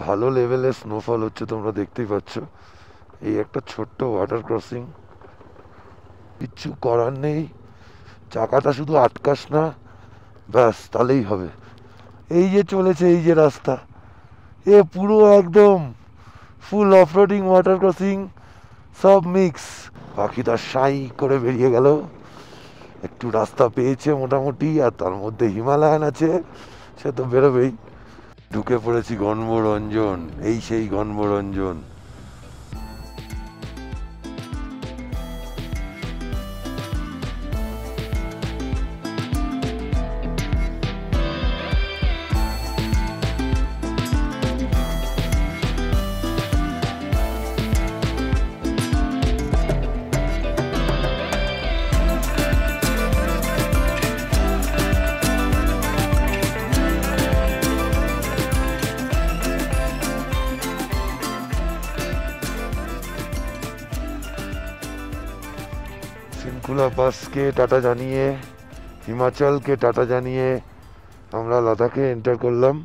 ভালো লেভেলের স্নোফল হচ্ছে, তোমরা দেখতেই পাচ্ছ। এই একটা ছোট্ট ওয়াটার ক্রসিং, কিচ্ছু করার নেই, চাকাটা শুধু আটকাস না, ব্যাস তাহলেই হবে। এই যে চলেছে, এই যে রাস্তা, এ পুরো একদম ফুল অফরোডিং ওয়াটার ক্রসিং, সব মিক্স। পাখিটা সাই করে বেরিয়ে গেল, একটু রাস্তা পেয়েছে মোটামুটি, আর তার মধ্যে হিমালয়ান আছে, সে তো বেরোবেই। ঢুকে পড়েছি গণবরঞ্জন, এই সেই গণবরঞ্জন। সিনকুলা পাসকে টাটা জানিয়ে, হিমাচলকে টাটা জানিয়ে আমরা লাদাখে এন্টার করলাম।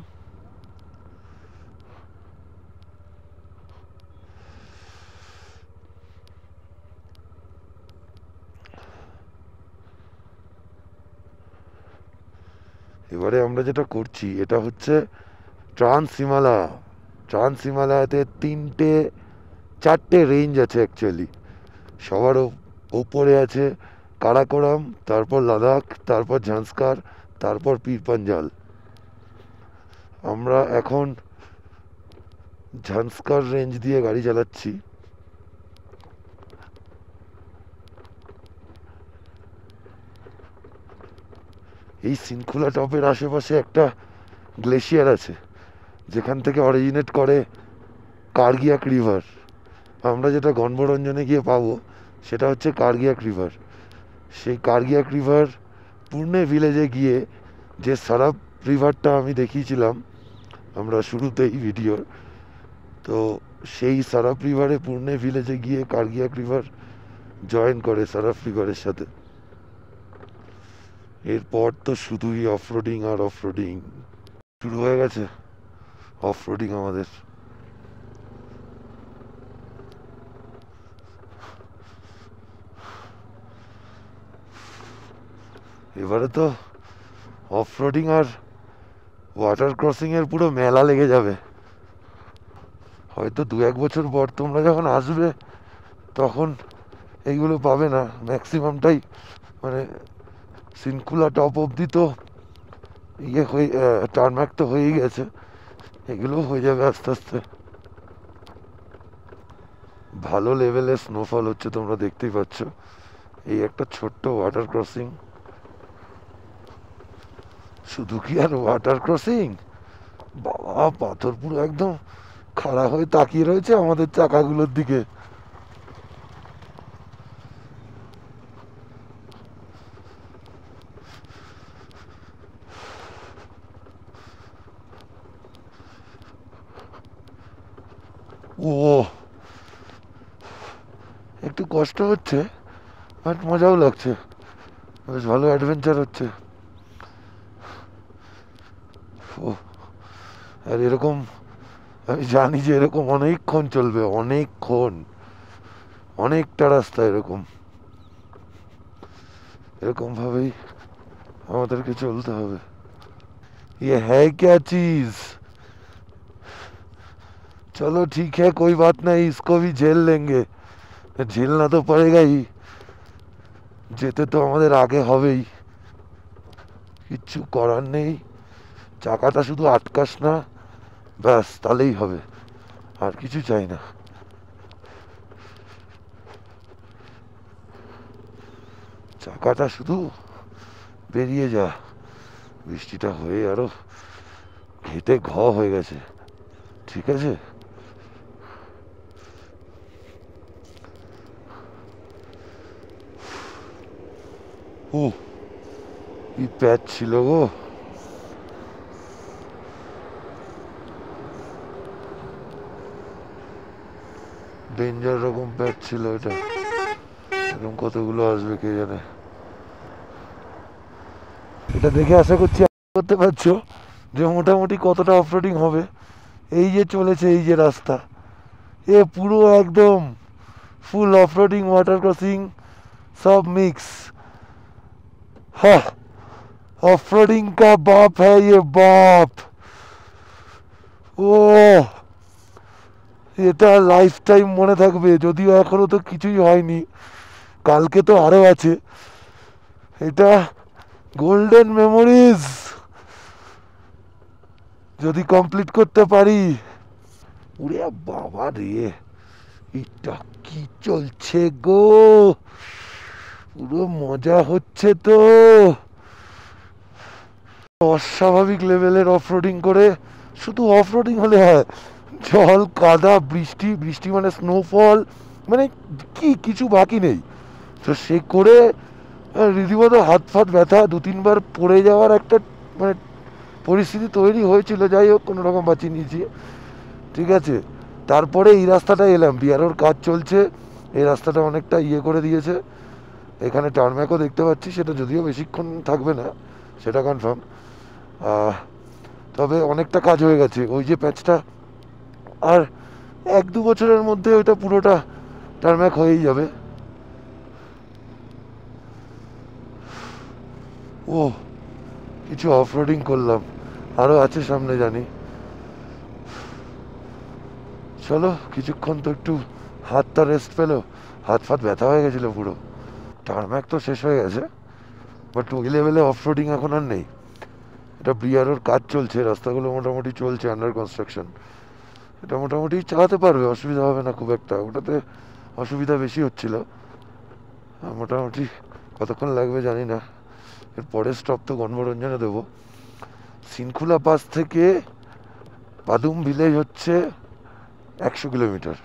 এবারে আমরা যেটা করছি এটা হচ্ছে ট্রান্স হিমালয়া। ট্রান্স হিমালয়াতে চারটে রেঞ্জ আছে অ্যাকচুয়ালি। সবার ওপরে আছে কারাকোরাম, তারপর লাদাখ, তারপর ঝাঁসকার, তারপর পীরপাঞ্জাল। আমরা এখন ঝাঁসকার রেঞ্জ দিয়ে গাড়ি চালাচ্ছি। এই সিনকুলা টপের আশেপাশে একটা গ্লেশিয়ার আছে, যেখান থেকে অরিজিনেট করে কার্গিয়াক রিভার। আমরা যেটা গণবরঞ্জনে গিয়ে পাবো সেটা হচ্ছে কার্গিয়াক রিভার। সেই কার্গিয়াক রিভার পুর্ণে ভিলেজে গিয়ে, যে সারাপ রিভারটা আমি দেখিয়েছিলাম আমরা শুরুতেই ভিডিওর, তো সেই সারাপ রিভারে পুর্ণে ভিলেজে গিয়ে কার্গিয়াক রিভার জয়েন করে সারাপ রিভারের সাথে। এরপর তো শুধুই অফরোডিং আর অফরোডিং শুরু হয়ে গেছে। অফরোডিং আমাদের এবারে তো অফরোডিং আর ওয়াটার ক্রসিং এর পুরো মেলা লেগে যাবে। হয়তো 1 বছর পর তোমরা যখন আসবে তখন এইগুলো পাবে না, ম্যাক্সিমামটাই মানে সিনকুলা টপ অবধি তো ইয়ে হয়ে টার্মাক তো হয়েই গেছে, এগুলো হয়ে যাবে আস্তে আস্তে। ভালো লেভেলের স্নোফল হচ্ছে, তোমরা দেখতেই পাচ্ছ। এই একটা ছোট্ট ওয়াটার ক্রসিং, শুধু কি আর ওয়াটার ক্রসিং, বাবা পাথর পুরো একদম খাড়া হয়ে তাকিয়ে রয়েছে আমাদের চাকাগুলোর দিকে। ও, একটু কষ্ট হচ্ছে বাট মজাও লাগছে, বেশ ভালো অ্যাডভেঞ্চার হচ্ছে। ও, আর এরকম আমি জানি যে এরকম অনেকক্ষণ চলবে, অনেকক্ষণ, অনেকটা রাস্তা এরকম এরকম ভাবেই আমাদেরকে চলতে হবে। ये है क्या चीज? चलो ठीक है, कोई बात नहीं, इसको भी झेल लेंगे। झेलना तो पड़ेगा ही, যেতে তো আমাদের আগে হবেই, কিচ্ছু করার নেই, চাকাটা শুধু আটকাস না, ব্যাস তাহলেই হবে, আর কিছু চাই না। চাকাটা শুধু বেরিয়ে যা। বৃষ্টিটা হয়ে আরো ঘেটে হয়ে গেছে, ঠিক আছে। ও, কি প্যাচ ছিল গো, ডেঞ্জার রকম প্যাচ ছিল এটা। এরকম কতগুলো আসবে কে জানে। এটা দেখে আশা করছি করতে পারছো যে মোটামুটি কতটা অফরোডিং হবে। এই যে চলেছে, এই যে রাস্তা, এ পুরো একদম ফুল অফরোডিং, ওয়াটার ক্রসিং, सब मिक्स। हाँ, ऑफरोडिंग का बाप है ये बाप। ও, এটা লাইফ টাইম মনে থাকবে, যদিও এখনো তো কিছুই হয়নি, কালকে তো আরো আছে। এটা গোল্ডেন মেমোরিজ, যদি কমপ্লিট করতে পারি। উড়ে বাবা রে, এটা কি চলছে গো, পুরো মজা হচ্ছে তো। অস্বাভাবিক লেভেলের অফরোডিং করে, শুধু অফরোডিং হলে হয়, জল কাদা বৃষ্টি, বৃষ্টি মানে স্নোফল, মানে কি কিছু বাকি নেই। তো সে করে রীতিমতো হাত ফাত ব্যথা, 2-3 বার পড়ে যাওয়ার একটা মানে পরিস্থিতি তৈরি হয়েছিল। যাই হোক, কোনো রকম বাঁচিয়ে নিয়েছি, ঠিক আছে। তারপরে এই রাস্তাটা এলাম, বিআরওর কাজ চলছে, এই রাস্তাটা অনেকটা ইয়ে করে দিয়েছে। এখানে টার্ম্যাকও দেখতে পাচ্ছি, সেটা যদিও বেশিক্ষণ থাকবে না, সেটা কনফার্ম। তবে অনেকটা কাজ হয়ে গেছে, ওই যে প্যাচটা, আর 1-2 বছরের মধ্যে ওইটা পুরোটা টার্ম্যাক হয়েই যাবে। ও, কিছু অফরোডিং করলাম, আরও আছে সামনে জানি। চলো কিছুক্ষণ তো একটু হাতটা রেস্ট পেলো, হাত ফাত ব্যথা হয়ে গেছিলো পুরো। টার্ম্যাক তো শেষ হয়ে গেছে, বাট ওই লেভেলে অফরোডিং এখন আর নেই। এটা বিআরওর কাজ চলছে, রাস্তাগুলো মোটামুটি চলছে, আন্ডার কনস্ট্রাকশন। এটা মোটামুটি চালাতে পারবে, অসুবিধা হবে না খুব একটা। ওটাতে অসুবিধা বেশি হচ্ছিল, মোটামুটি কতক্ষণ লাগবে জানি না। এর পরের স্টপ তো গণমনোরঞ্জনে দেবো। সিনখুলা পাস থেকে পাদুম ভিলেজ হচ্ছে 100 কিলোমিটার।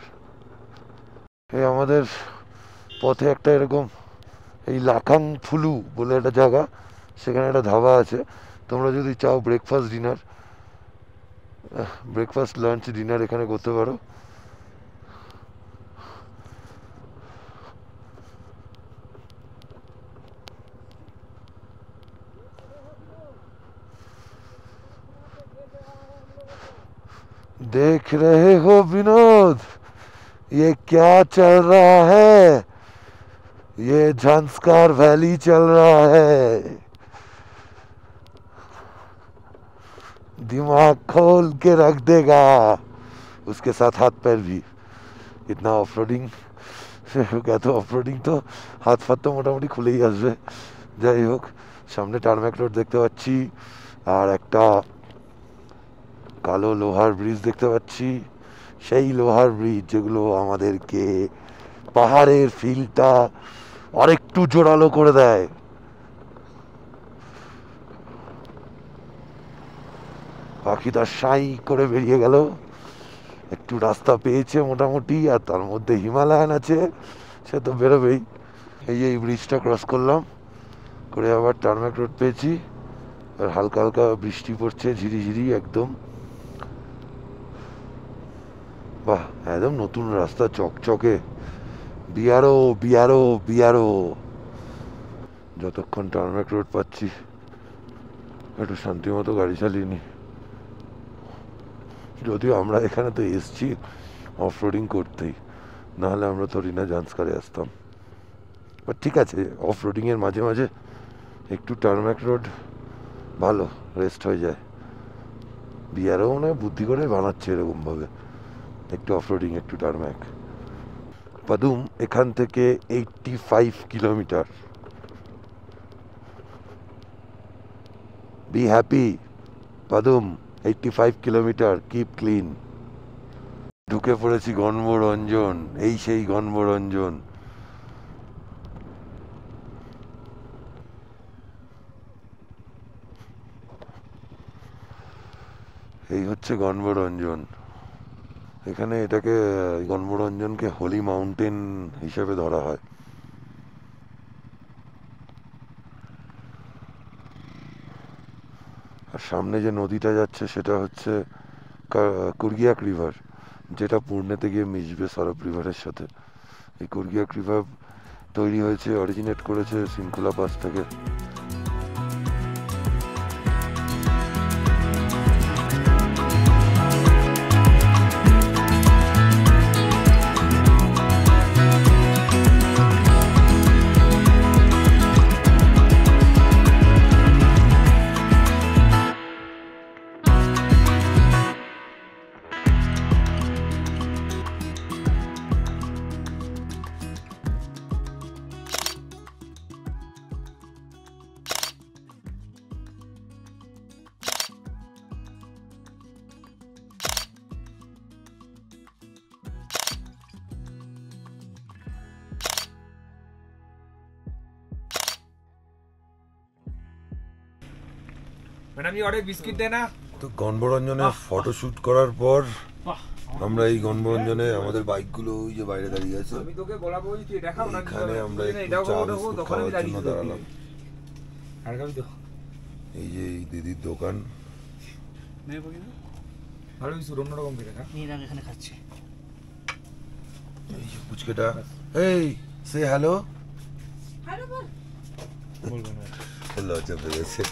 এই আমাদের পথে একটা এরকম এই লাখাং ফুলু বলে একটা জায়গা, সেখানে একটা ধাবা আছে। তোমরা যদি চাও breakfast dinner, breakfast lunch dinner এখানে করতে পারো। देख रहे हो विनोद, ये क्या चल रहा है, ये झंस्कार वैली चल रहा है। दिमाग खोल के रख देगा, उसके साथ हाथ पैर भी। इतना ऑफरोडिंग क्या, तो অফরোডিং তো হাত ফাত তো মোটামুটি খুলেই আসবে। যাই হোক, সামনে টার্ম্যাক রোড দেখতে পাচ্ছি, আর একটা কালো লোহার ব্রিজ দেখতে পাচ্ছি, সেই লোহার ব্রিজ যেগুলো আমাদেরকে পাহাড়ের ফিলটা আরেকটু জোরালো করে দেয়। পাখিটা সাই করে বেরিয়ে গেল, একটু রাস্তা পেয়েছে মোটামুটি, আর তার মধ্যে হিমালয়ান আছে, সে তো বেরোবেই। এই যে এই ব্রিজটা ক্রস করলাম করে, আবার টার্ম্যাক রোড পেয়েছি, আর হালকা হালকা বৃষ্টি পড়ছে ঝিরিঝিরি একদম। বাহ, একদম নতুন রাস্তা, চকচকে। BRO BRO BRO. যতক্ষণ টার্ম্যাক রোড পাচ্ছি একটু শান্তি মতো গাড়ি চালিয়ে নি। যদিও আমরা এখানে তো এসছি অফরোডিং করতেই, নাহলে আমরা তো রিনা জান্সকারে আসতাম। বাট ঠিক আছে, অফরোডিংয়ের মাঝে মাঝে একটু টার্ম্যাক রোড ভালো, রেস্ট হয়ে যায়। বিআরও মনে হয় বুদ্ধি করে বানাচ্ছে এরকমভাবে, একটু অফরোডিং একটু টার্ম্যাক। পাদুম এখান থেকে 85 kilometre. Be happy Padum, 85 kilometre, keep clean. ঢুকে পড়েছি গণমনোরঞ্জন, এই সেই গণমনোরঞ্জন। এই হচ্ছে গণমনোরঞ্জন। এখানে এটাকে গণমনোরঞ্জনকে হোলি মাউন্টেন হিসেবে ধরা হয়। আর সামনে যে নদীটা যাচ্ছে সেটা হচ্ছে কুর্গিয়াক রিভার, যেটা পূর্ণেতে গিয়ে মিশবে সরব রিভারের সাথে। এই কুর্গিয়াক রিভার তৈরি হয়েছে, অরিজিনেট করেছে সিনখুলা পাস থেকে। ম্যাডাম ये ऑर्डर बिस्किट देना। তো গণবরঞ্জনে ফটোশুট করার পর আমরা এই গণবরঞ্জনে আমাদের বাইকগুলো ওই যে বাইরে দাঁড়িয়ে আছে। আমি তোকে বলাবো যে তুই দেখাও না, এখানে আমরা একটু এটাও চা খাবো, বিস্কুট দোকানে খাওয়ার দাঁড়িয়ে জন্য দাঁড়ালাম। আর খাবি তো? এই যে এই দিদির দোকান। ভালো কিছু অন্যরকম করে খা। নিয়ে এখানে খাচ্ছে। এই যে পুচকেটা, এই সে হ্যালো হ্যালো বল। বলবো না। লজ্জা পেয়েছে।